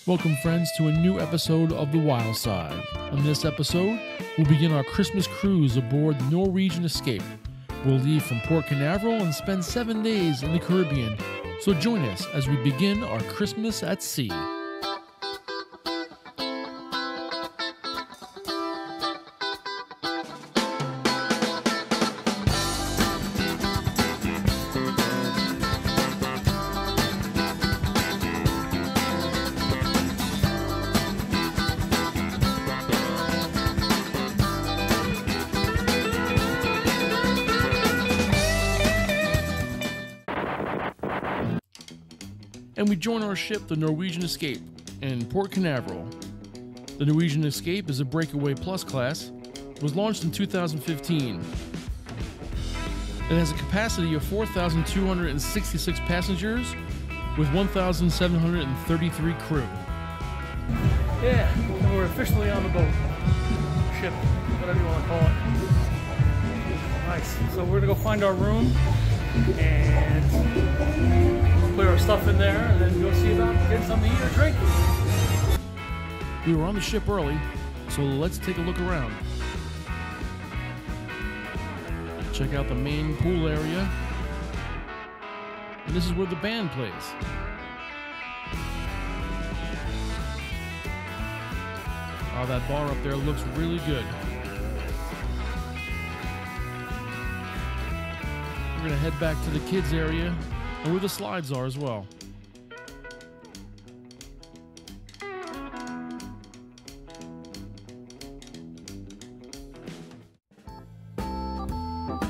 Welcome, friends, to a new episode of the Wyles Syde. On this episode, we'll begin our Christmas cruise aboard the Norwegian Escape. We'll leave from Port Canaveral and spend 7 days in the Caribbean. So join us as we begin our Christmas at sea. And we join our ship, the Norwegian Escape, in Port Canaveral. The Norwegian Escape is a Breakaway Plus class. It was launched in 2015. It has a capacity of 4,266 passengers with 1,733 crew. Yeah, we're officially on the boat. Ship, whatever you want to call it. Nice. So we're gonna go find our room and put our stuff in there and then go see about getting something to eat or drink. We were on the ship early, so let's take a look around. Check out the main pool area. And this is where the band plays. Oh, that bar up there looks really good. We're gonna head back to the kids area and where the slides are as well.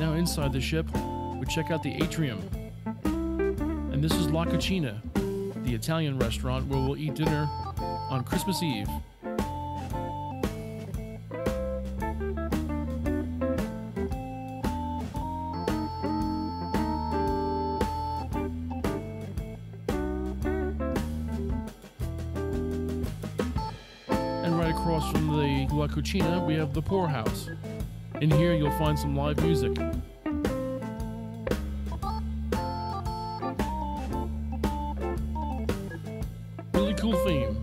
Now inside the ship, we check out the atrium. And this is La Cucina, the Italian restaurant where we'll eat dinner on Christmas Eve. Right across from the La Cucina, we have the Poorhouse. In here, you'll find some live music. Really cool theme.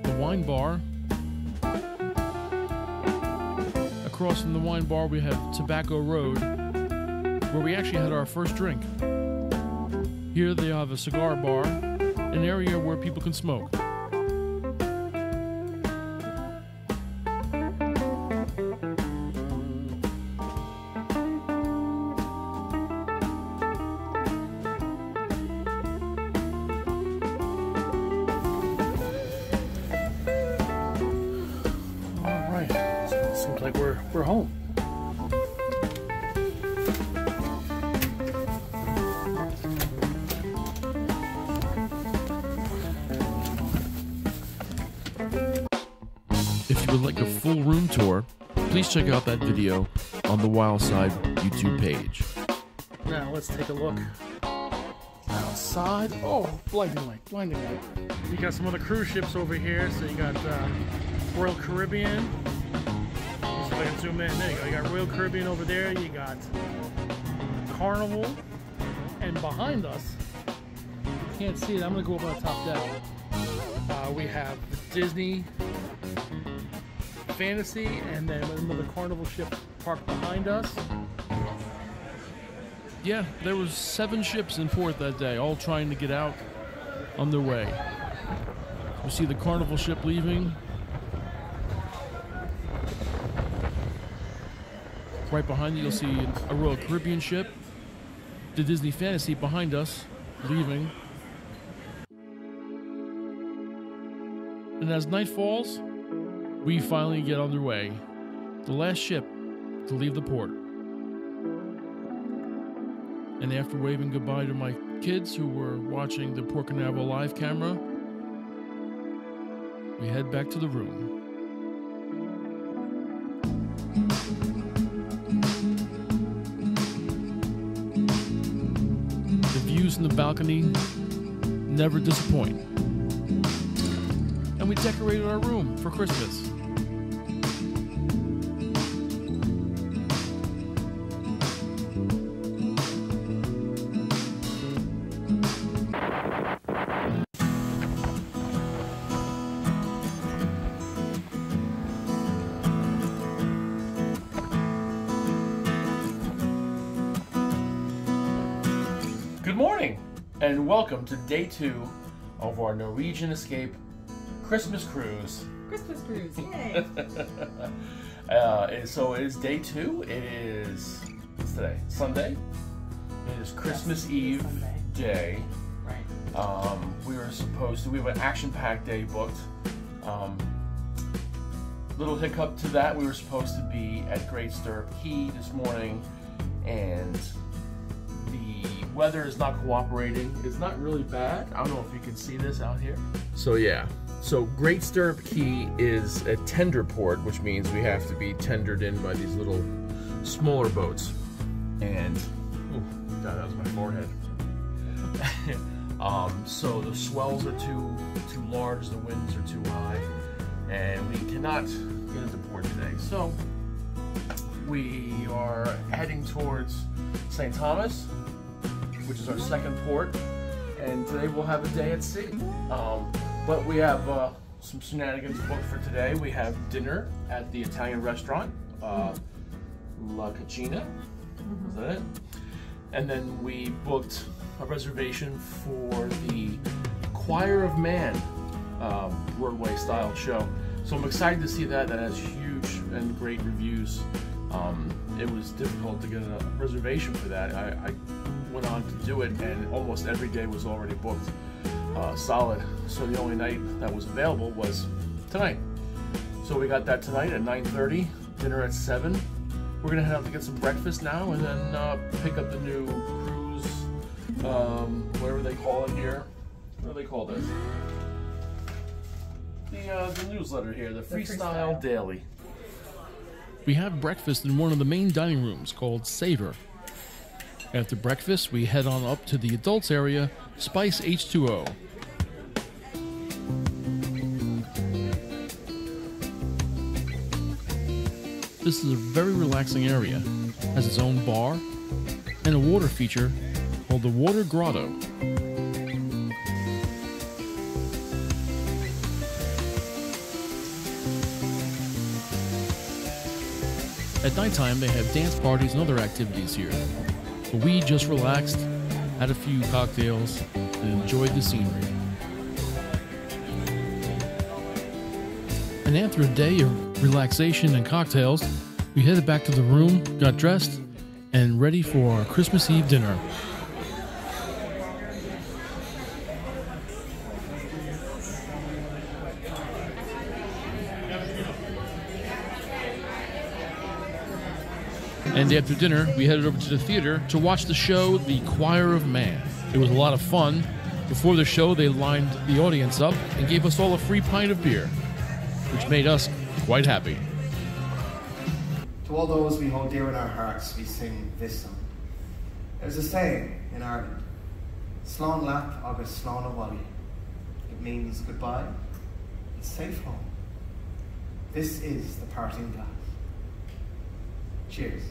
The wine bar. Across from the wine bar, we have Tobacco Road, where we actually had our first drink. Here they have a cigar bar, an area where people can smoke. All right, so it seems like we're home. If you would like a full room tour, please check out that video on the Wyles Syde YouTube page. Now let's take a look outside. Oh, blinding light, blinding light. You got some other cruise ships over here. So you got Royal Caribbean. Let's see if I can zoom in. There you go. You got Royal Caribbean over there. You got Carnival. And behind us, you can't see it. I'm going to go up on the top down. We have Disney Fantasy, and then another Carnival ship parked behind us. Yeah, there was 7 ships in port that day, all trying to get out on their way. You see the Carnival ship leaving. Right behind you, you'll see a Royal Caribbean ship. The Disney Fantasy behind us, leaving. And as night falls, we finally get underway. The last ship to leave the port. And after waving goodbye to my kids who were watching the Port Canaveral live camera, we head back to the room. The views from the balcony never disappoint. And we decorated our room for Christmas. and welcome to day 2 of our Norwegian Escape Christmas cruise. Christmas cruise, yay! So it is day 2. It is, what's today? Sunday. It is Christmas Eve day. Right. We have an action-packed day booked. Little hiccup to that, we were supposed to be at Great Stirrup Key this morning, and the weather is not cooperating. It's not really bad. I don't know if you can see this out here. So yeah, so Great Stirrup Key is a tender port, which means we have to be tendered in by these little smaller boats. And, oh God, that was my forehead. So the swells are too large, the winds are too high, and we cannot get into port today. So we are heading towards St. Thomas, which is our second port, and today we'll have a day at sea. But we have some shenanigans booked for today. We have dinner at the Italian restaurant, La Cucina, is that it? And then we booked a reservation for the Choir of Man Broadway style show. So I'm excited to see that. That has huge and great reviews. It was difficult to get a reservation for that. I went on to do it, and almost every day was already booked solid. So the only night that was available was tonight. So we got that tonight at 9:30, dinner at 7. We're gonna head out to get some breakfast now, and then pick up the new cruise, whatever they call it here. What do they call this? The newsletter here, the Freestyle Daily. We have breakfast in one of the main dining rooms called Savor. After breakfast, we head on up to the adults area, Spice H2O. This is a very relaxing area. It has its own bar and a water feature called the Water Grotto. At nighttime, they have dance parties and other activities here. But we just relaxed, had a few cocktails, and enjoyed the scenery. And after a day of relaxation and cocktails, we headed back to the room, got dressed, and ready for our Christmas Eve dinner. And after dinner, we headed over to the theater to watch the show, The Choir of Man. It was a lot of fun. Before the show, they lined the audience up and gave us all a free pint of beer, which made us quite happy. To all those we hold dear in our hearts, we sing this song. There's a saying in Ireland, Slán Leat agus Slán Wally. It means goodbye, it's safe home. This is the parting glass. Cheers.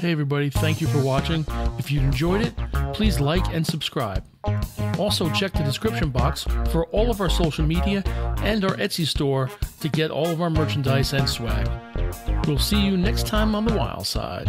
Hey everybody, thank you for watching. If you enjoyed it, please like and subscribe. Also check the description box for all of our social media and our Etsy store to get all of our merchandise and swag. We'll see you next time on the Wyles Syde.